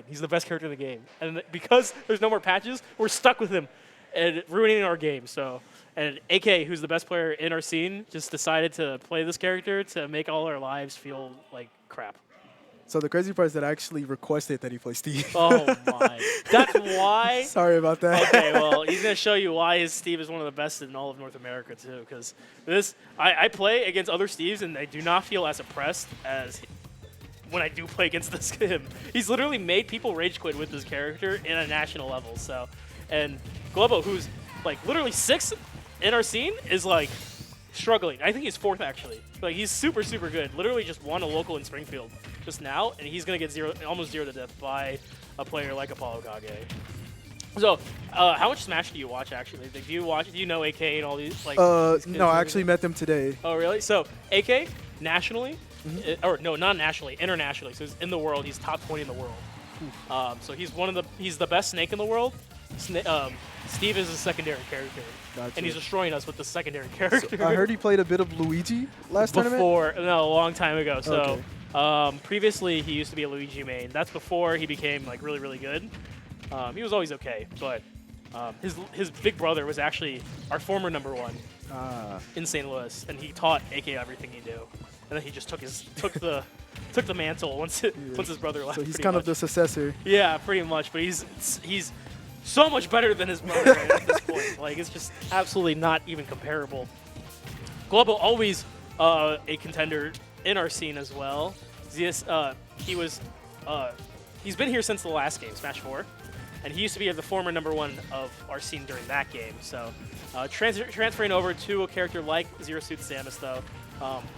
He's the best character in the game. And because there's no more patches, we're stuck with him and ruining our game. So, and AK, who's the best player in our scene, just decided to play this character to make all our lives feel like crap. So the crazy part is that I actually requested that he play Steve. Oh my. That's why? Sorry about that. Okay, well, he's going to show you why his Steve is one of the best in all of North America, too. Because I play against other Steves, and I do not feel as oppressed as when I do play against this him. He's literally made people rage quit with this character in a national level. So, and Globo, who's like literally 6th in our scene, is like struggling. I think he's 4th actually. Like he's super good. Literally just won a local in Springfield just now, and he's gonna get almost 0 to death by a player like ApolloKage. So, how much Smash do you watch actually? Like, do you know AK and all these like? No, I actually met them today. Oh really? So AK nationally. Or no, not nationally, internationally. So he's in the world. He's top 20 in the world. So he's the best Snake in the world. Steve is a secondary character, Gotcha. and he's destroying us with the secondary character. So I heard he played a bit of Luigi last tournament. No, a long time ago. So Okay. previously he used to be a Luigi main. That's before he became like really good. He was always okay, but his big brother was actually our former #1 in St. Louis, and he taught AK everything he knew. And then he just took the mantle once his brother left. So he's kind of the successor. Yeah, pretty much. But he's so much better than his brother at this point. Like it's just absolutely not even comparable. Globo always a contender in our scene as well. He's been here since the last game, Smash 4, and he used to be the former #1 of our scene during that game. So transferring over to a character like Zero Suit Samus though.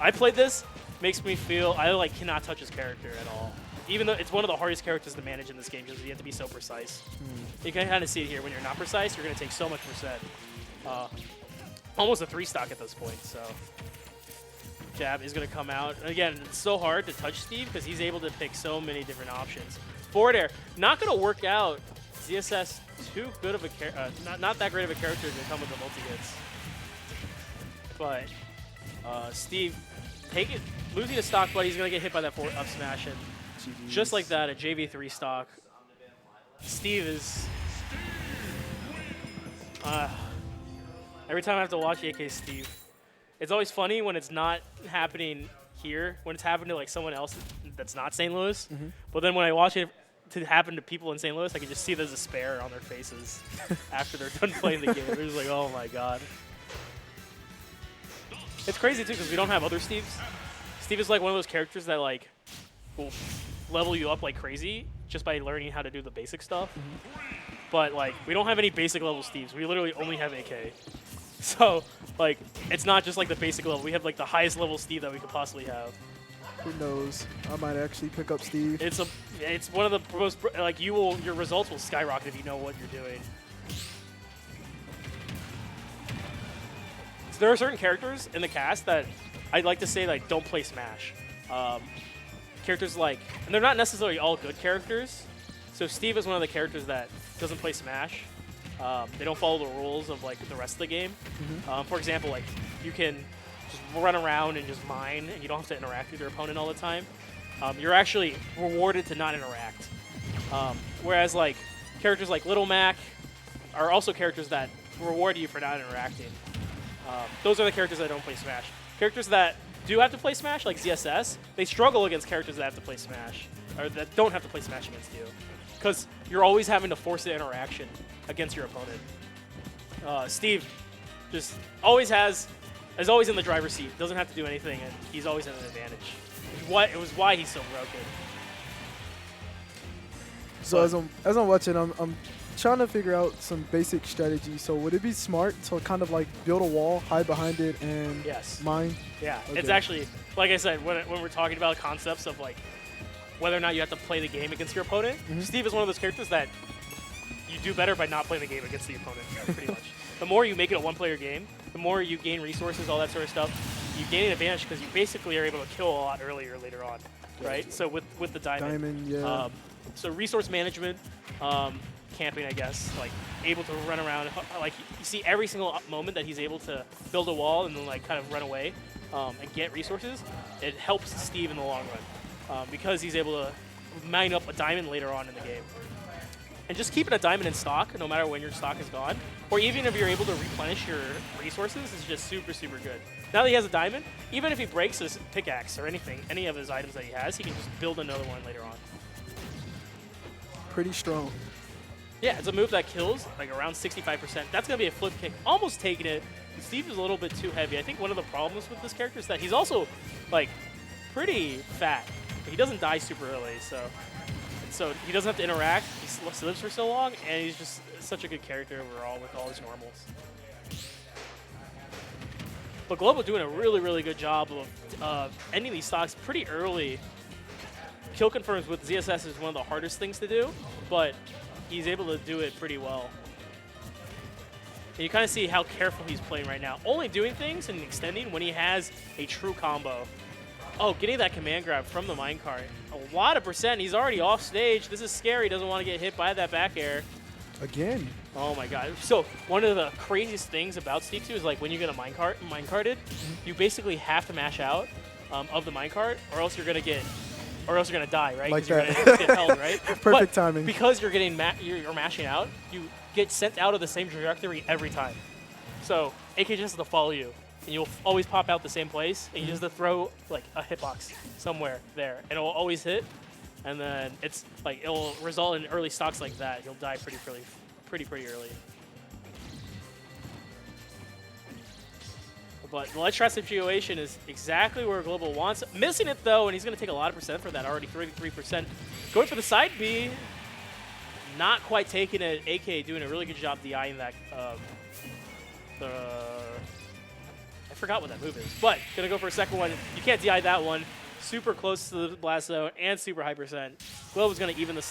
I played this, makes me feel I like cannot touch his character at all. Even though it's one of the hardest characters to manage in this game because you have to be so precise. You can kind of see it here. When you're not precise, you're going to take so much percent. Almost a 3-stock at this point. So jab is going to come out. And again, it's so hard to touch Steve because he's able to pick so many different options. Forward air, not going to work out. ZSS, too good of a not that great of a character to come with the multi-hits. But Steve, losing a stock, but he's going to get hit by that forward up smash. And just like that, a JV3 stock. Steve is... every time I have to watch AK Steve, it's always funny when it's not happening here, when it's happening to like someone else that's not St. Louis. But then when I watch it to happen to people in St. Louis, I can just see the despair on their faces after they're done playing the game. They're just like, oh my god. It's crazy too because we don't have other Steves. Steve is like one of those characters that like will level you up like crazy just by learning how to do the basic stuff. But like we don't have any basic level Steves. We literally only have AK. So like it's not just like the basic level. We have like the highest level Steve that we could possibly have. Who knows? I might actually pick up Steve. It's one of the most like your results will skyrocket if you know what you're doing. There are certain characters in the cast that I'd like to say like don't play Smash. Characters like, and they're not necessarily all good characters. So Steve is one of the characters that doesn't play Smash. They don't follow the rules of like the rest of the game. For example, like you can just run around and just mine, and you don't have to interact with your opponent all the time. You're actually rewarded to not interact. Whereas like characters like Little Mac are also characters that reward you for not interacting. Those are the characters that don't play Smash. Characters that do have to play Smash, like ZSS, they struggle against characters that have to play Smash, or that don't have to play Smash against you. Because you're always having to force the interaction against your opponent. Steve just is always in the driver's seat, doesn't have to do anything, and he's always at an advantage. It was why he's so broken. So as I'm watching, I'm trying to figure out some basic strategy. So would it be smart to kind of like build a wall, hide behind it, and mine? Yeah, okay. It's actually, like I said, when we're talking about concepts of like whether or not you have to play the game against your opponent, Steve is one of those characters that you do better by not playing the game against the opponent, pretty much. The more you make it a one-player game, the more you gain resources, all that sort of stuff, you gain an advantage because you basically are able to kill a lot earlier later on, right? So with the diamond. Yeah. So resource management, camping, I guess, like able to run around, like you see every single moment that he's able to build a wall and then like kind of run away and get resources. It helps Steve in the long run because he's able to mine up a diamond later on in the game. And just keeping a diamond in stock, no matter when your stock is gone, or even if you're able to replenish your resources, is just super, super good. Now that he has a diamond, even if he breaks his pickaxe or anything, any of his items that he has, he can just build another one later on. Pretty strong. Yeah, it's a move that kills like around 65%. That's going to be a flip kick, almost taking it. Steve is a little bit too heavy. I think one of the problems with this character is that he's also like pretty fat. He doesn't die super early, so he doesn't have to interact. He lives for so long, and he's just such a good character overall with all his normals. But Globo doing a really, really good job of ending these stocks pretty early. Kill confirms with ZSS is one of the hardest things to do, but he's able to do it pretty well. And you kind of see how careful he's playing right now. Only doing things and extending when he has a true combo. Oh, getting that command grab from the minecart. A lot of percent. He's already off stage. This is scary. Doesn't want to get hit by that back air. Again. Oh my god. So one of the craziest things about Steve 2 is like when you get a minecarted, you basically have to mash out of the minecart, or else you're gonna die, right? Like you're that. gonna get held, right? Perfect timing. Because you're getting you're mashing out, you get sent out of the same trajectory every time. So AK just has to follow you, and you'll always pop out the same place, and you just have to throw like a hitbox somewhere there, and it'll always hit. And then it's like it'll result in early stocks like that. You'll die pretty early. But the ledge trap situation is exactly where Globo wants it. Missing it though, and he's going to take a lot of percent for that. Already 33%. Going for the side B, not quite taking it. AK doing a really good job DIing that. I forgot what that move is, but gonna go for a second one. You can't DI that one. Super close to the blast zone and super high percent. Globo's going to even the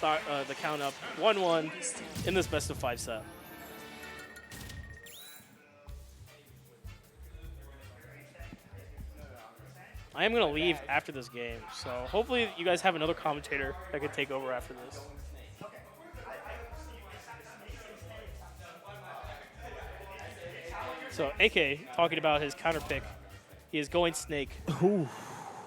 count up 1-1 in this best of 5 set. I am going to leave after this game, so hopefully you guys have another commentator that could take over after this. So AK talking about his counter pick. He is going Snake. Ooh.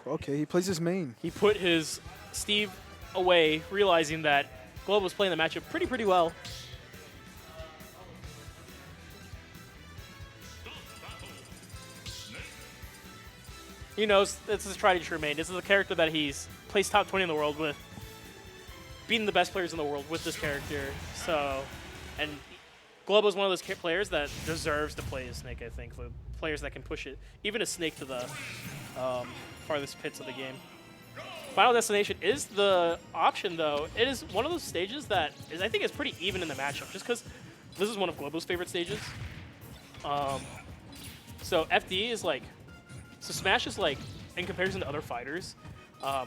Okay, he plays his main. He put his Steve away, realizing that Globo was playing the matchup pretty well. He knows this is tried and true main. This is a character that he's placed top 20 in the world with, beating the best players in the world with this character. So, and Globo is one of those players that deserves to play a Snake, I think, with players that can push it, even a Snake to the farthest pits of the game. Final Destination is the option, though. It is one of those stages that I think is pretty even in the matchup, just because this is one of Globo's favorite stages. So FD is like, so Smash is like, in comparison to other fighters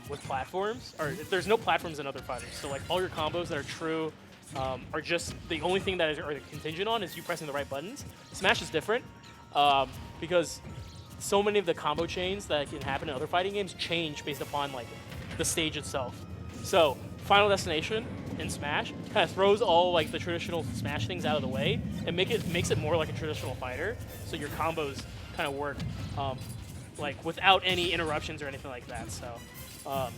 with platforms, or there's no platforms in other fighters. So like all your combos that are true are just the only thing that are contingent on is you pressing the right buttons. Smash is different because so many of the combo chains that can happen in other fighting games change based upon like the stage itself. So Final Destination in Smash kind of throws all like the traditional Smash things out of the way and makes it more like a traditional fighter. So your combos kind of work like without any interruptions or anything like that. So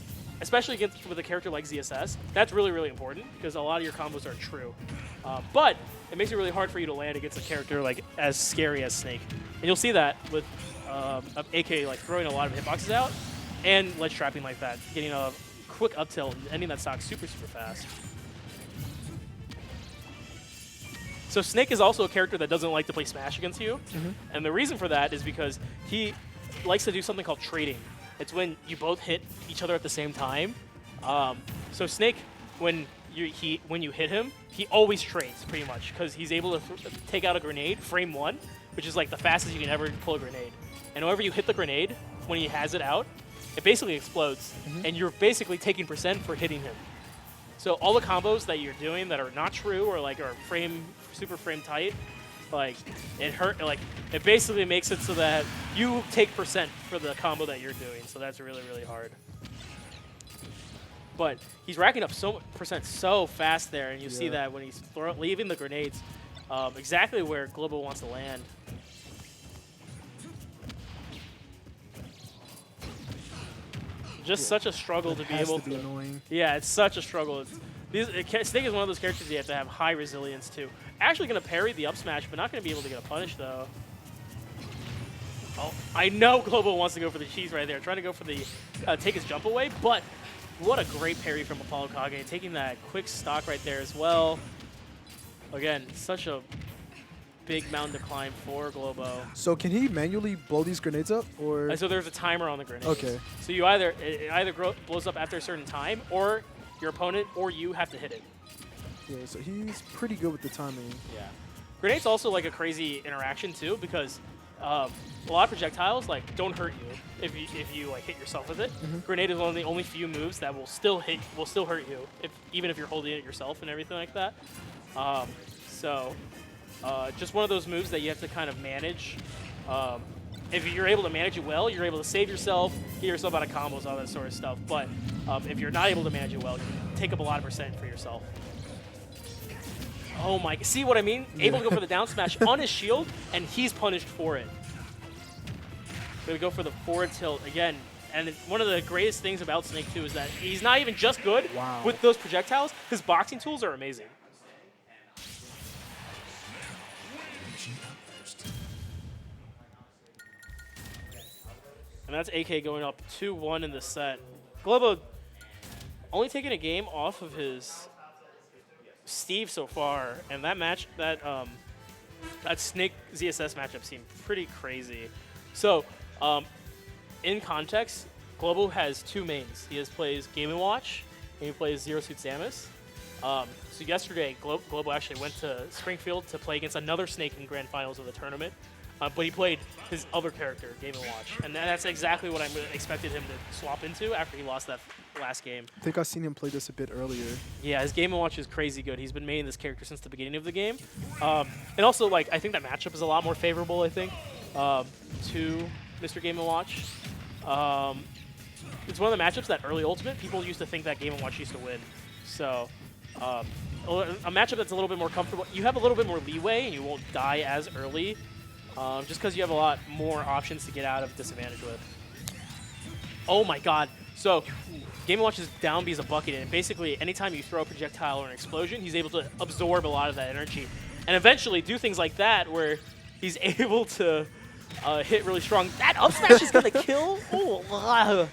especially with a character like ZSS, that's really important because a lot of your combos are true. But it makes it really hard for you to land against a character like as scary as Snake. And you'll see that with AK like throwing a lot of hitboxes out and ledge trapping like that, getting a quick up tilt and ending that stock super fast. So Snake is also a character that doesn't like to play Smash against you, and the reason for that is because he likes to do something called trading. It's when you both hit each other at the same time. So Snake, when you hit him, he always trades pretty much because he's able to take out a grenade, frame 1, which is like the fastest you can ever pull a grenade. And whenever you hit the grenade, when he has it out, it basically explodes, and you're basically taking percent for hitting him. So all the combos that you're doing that are not true or like are super frame tight, like it basically makes it so that you take percent for the combo that you're doing. So that's really hard. But he's racking up so percent so fast there, and you see that when he's leaving the grenades exactly where Globo wants to land. Just such a struggle to be able to be annoying. Yeah, it's such a struggle. Snake is one of those characters you have to have high resilience to. Actually going to parry the up smash, but not going to be able to get a punish, though. Oh, I know Globo wants to go for the cheese right there, trying to go for the take his jump away, but what a great parry from ApolloKage, taking that quick stock right there as well. Again, such a big mountain to climb for Globo. So can he manually blow these grenades up, or? So there's a timer on the grenades. Okay. So you it either blows up after a certain time, or your opponent or you have to hit it. Yeah, so he's pretty good with the timing. Yeah. Grenades also like a crazy interaction too, because a lot of projectiles like don't hurt you if you like hit yourself with it. Grenade is one of the only few moves that will still hurt you even if you're holding it yourself and everything like that. Just one of those moves that you have to kind of manage. If you're able to manage it well, you're able to save yourself, get yourself out of combos, all that sort of stuff. But if you're not able to manage it well, you take up a lot of percent for yourself. Oh my, see what I mean? Able to go for the down smash on his shield, and he's punished for it. Gonna go for the forward tilt again. And one of the greatest things about Snake, too, is that he's not even just good with those projectiles. His boxing tools are amazing. And that's AK going up 2-1 in the set. Globo only taking a game off of his Steve so far, and that match, that Snake ZSS matchup seemed pretty crazy. So, in context, Globo has two mains. He plays Game & Watch, and he plays Zero Suit Samus. So yesterday, Globo actually went to Springfield to play against another Snake in Grand Finals of the tournament. But he played his other character, Game & Watch. And that's exactly what I expected him to swap into after he lost that last game. I think I've seen him play this a bit earlier. Yeah, his Game & Watch is crazy good. He's been making this character since the beginning of the game. And also, like, I think that matchup is a lot more favorable, I think, to Mr. Game & Watch. It's one of the matchups that early Ultimate, people used to think that Game & Watch used to win. So, a matchup that's a little bit more comfortable. You have a little bit more leeway, and you won't die as early. Just because you have a lot more options to get out of disadvantage with. Oh my god. So, Game & Watch's down B is a bucket, and basically anytime you throw a projectile or an explosion, he's able to absorb a lot of that energy. And eventually do things like that where he's able to hit really strong. That up smash is going to kill? Oh,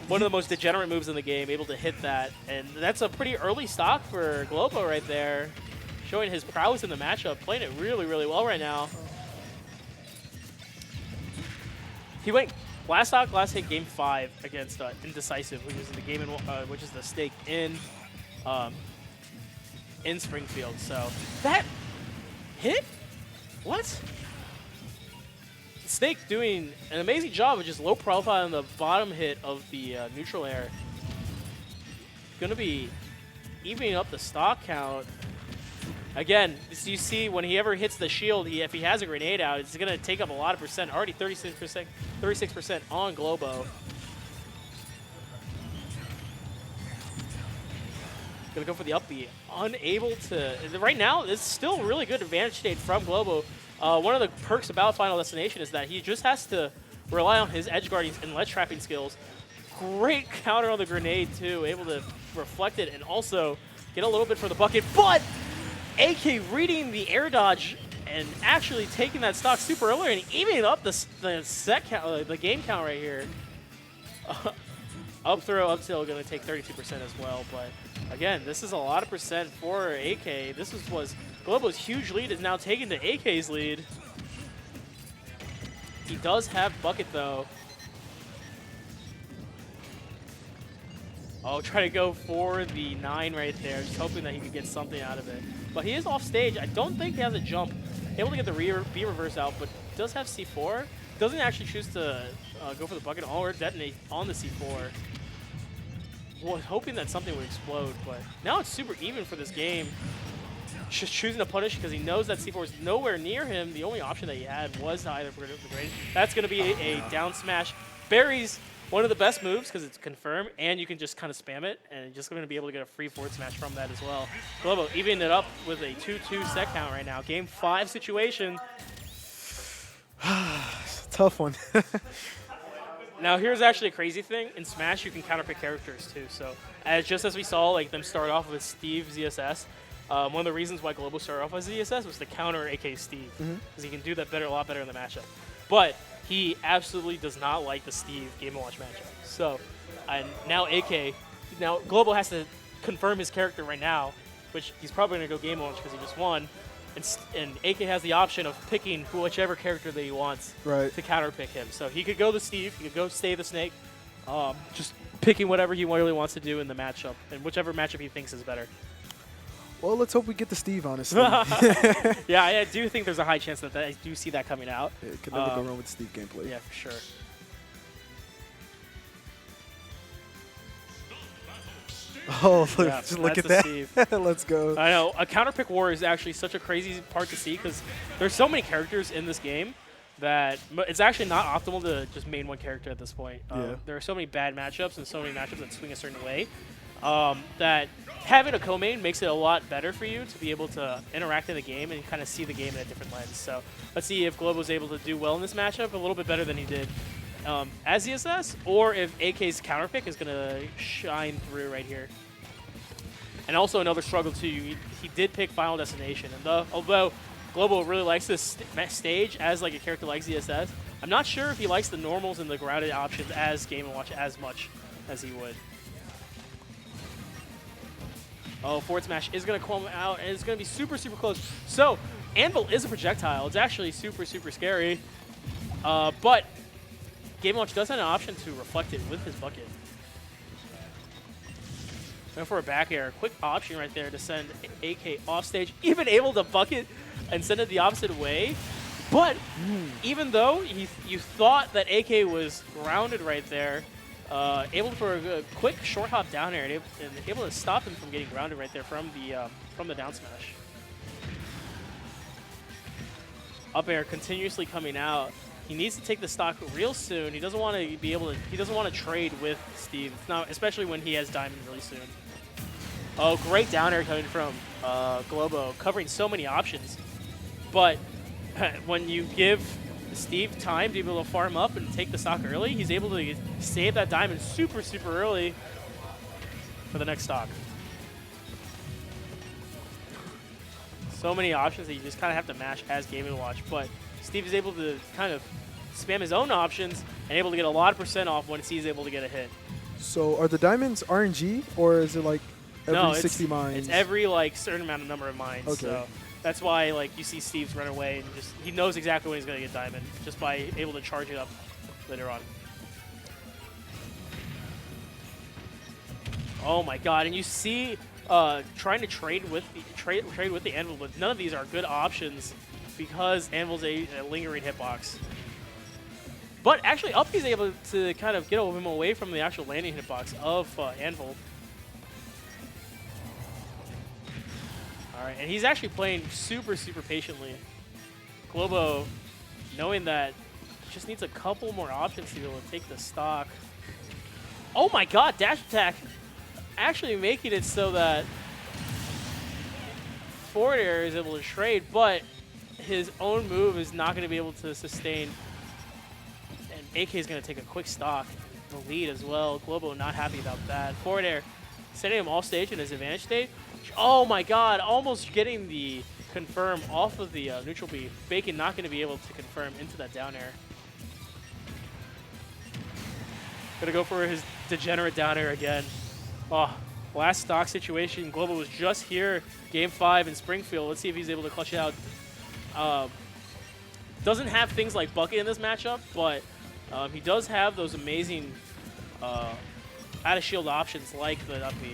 one of the most degenerate moves in the game, able to hit that. And that's a pretty early stock for Globo right there. Showing his prowess in the matchup, playing it really, really well right now. He went last hit game 5 against Indecisive, which is the game which is the stake in Springfield. So that hit, what? Snake doing an amazing job of just low profile on the bottom hit of the neutral air. Gonna be evening up the stock count. Again, as you see, when he ever hits the shield, if he has a grenade out, it's going to take up a lot of percent. Already 36% on Globo. Going to go for the up B. Unable to... Right now, it's still a really good advantage state from Globo. One of the perks about Final Destination is that he just has to rely on his edge guarding and ledge trapping skills. Great counter on the grenade, too. Able to reflect it and also get a little bit for the bucket. But... AK reading the air dodge and actually taking that stock super early and evening up the set count, the game count right here. Up throw, up tilt, going to take 32% as well. But again, this is a lot of percent for AK. This was Globo's huge lead is now taken to AK's lead. He does have bucket though. Oh, try to go for the 9 right there, just hoping that he could get something out of it. But he is off stage. I don't think he has a jump. Able to get the B reverse out, but does have C4. Doesn't actually choose to go for the bucket or detonate on the C4. Was hoping that something would explode, but now it's super even for this game. Just choosing to punish because he knows that C4 is nowhere near him. The only option that he had was to either the grade. That's going to be a down smash. Buries one of the best moves because it's confirmed, and you can just kind of spam it, and just going to be able to get a free forward smash from that as well. Globo evening it up with a 2-2 set count right now. Game 5 situation. Tough one. Now here's actually a crazy thing. In Smash, you can counterpick characters too. So just as we saw, like them start off with Steve ZSS. One of the reasons why Globo started off as ZSS was to counter AK Steve, because he can do that a lot better in the matchup. But he absolutely does not like the Steve Game & Watch matchup. So now now Globo has to confirm his character right now, which he's probably going to go Game & Watch because he just won. And AK has the option of picking whichever character that he wants to counterpick him. So he could go the Steve, he could go stay the Snake, just picking whatever he really wants to do in the matchup, and whichever matchup he thinks is better. Well, let's hope we get the Steve, honestly. Yeah, I do think there's a high chance that I do see that coming out. It could never go wrong with Steve gameplay. Yeah, for sure. Oh, look, Yeah, just look at that's that. Let's go. I know. A counterpick war is actually such a crazy part to see because there's so many characters in this game that it's actually not optimal to just main one character at this point. There are so many bad matchups and so many matchups that swing a certain way that having a co-main makes it a lot better for you to be able to interact in the game and kind of see the game in a different lens. So let's see if Globo's able to do well in this matchup, a little bit better than he did as ZSS, or if AK's counterpick is going to shine through right here. And also another struggle too, he did pick Final Destination. And although Globo really likes this stage as like a character like ZSS, I'm not sure if he likes the normals and the grounded options as Game & Watch as much as he would. Oh, forward smash is going to come out, and it's going to be super, super close. So, Anvil is a projectile. It's actually super, super scary. But Game & Watch does have an option to reflect it with his bucket. Going for a back air. Quick option right there to send AK off stage. Even able to bucket and send it the opposite way. But even though you thought that AK was grounded right there, able for a quick short hop down air and able to stop him from getting grounded right there from the down smash. Up air continuously coming out. He needs to take the stock real soon. He doesn't want to be able to. He doesn't want to trade with Steve, especially when he has Diamond really soon. Oh, great down air coming from Globo, covering so many options. But when you give Steve time to be able to farm up and take the stock early, he's able to save that Diamond super, super early for the next stock. So many options that you just kind of have to mash as Game & Watch, but Steve is able to kind of spam his own options and able to get a lot of percent off when he's able to get a hit. So are the diamonds RNG, or is it like every 60 mines? It's every like certain amount of number of mines. Okay. So that's why like you see Steve's run away and just he knows exactly when he's going to get diamond just by able to charge it up later on. Oh my god, and you see trying to trade with the Anvil, but none of these are good options because Anvil's a lingering hitbox. But actually, Up he's able to kind of get him away from the actual landing hitbox of Anvil. All right, and he's actually playing super, super patiently. Globo, knowing that he just needs a couple more options to be able to take the stock. Oh my god, dash attack! Actually making it so that forward air is able to trade, but his own move is not going to be able to sustain. And AK is going to take a quick stock, the lead as well. Globo not happy about that. Forward air, sending him off stage in his advantage state. Oh my god, almost getting the confirm off of the neutral B. Bacon not going to be able to confirm into that down air. Going to go for his degenerate down air again. Oh, last stock situation. Globo was just here, Game 5 in Springfield. Let's see if he's able to clutch it out. Doesn't have things like Bucket in this matchup, but he does have those amazing out-of-shield options like the up B.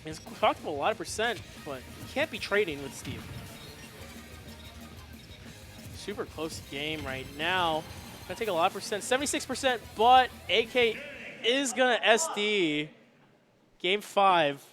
He's talked about a lot of percent, but he can't be trading with Steve. Super close game right now. Gonna take a lot of percent, 76%, but AK is gonna SD Game 5.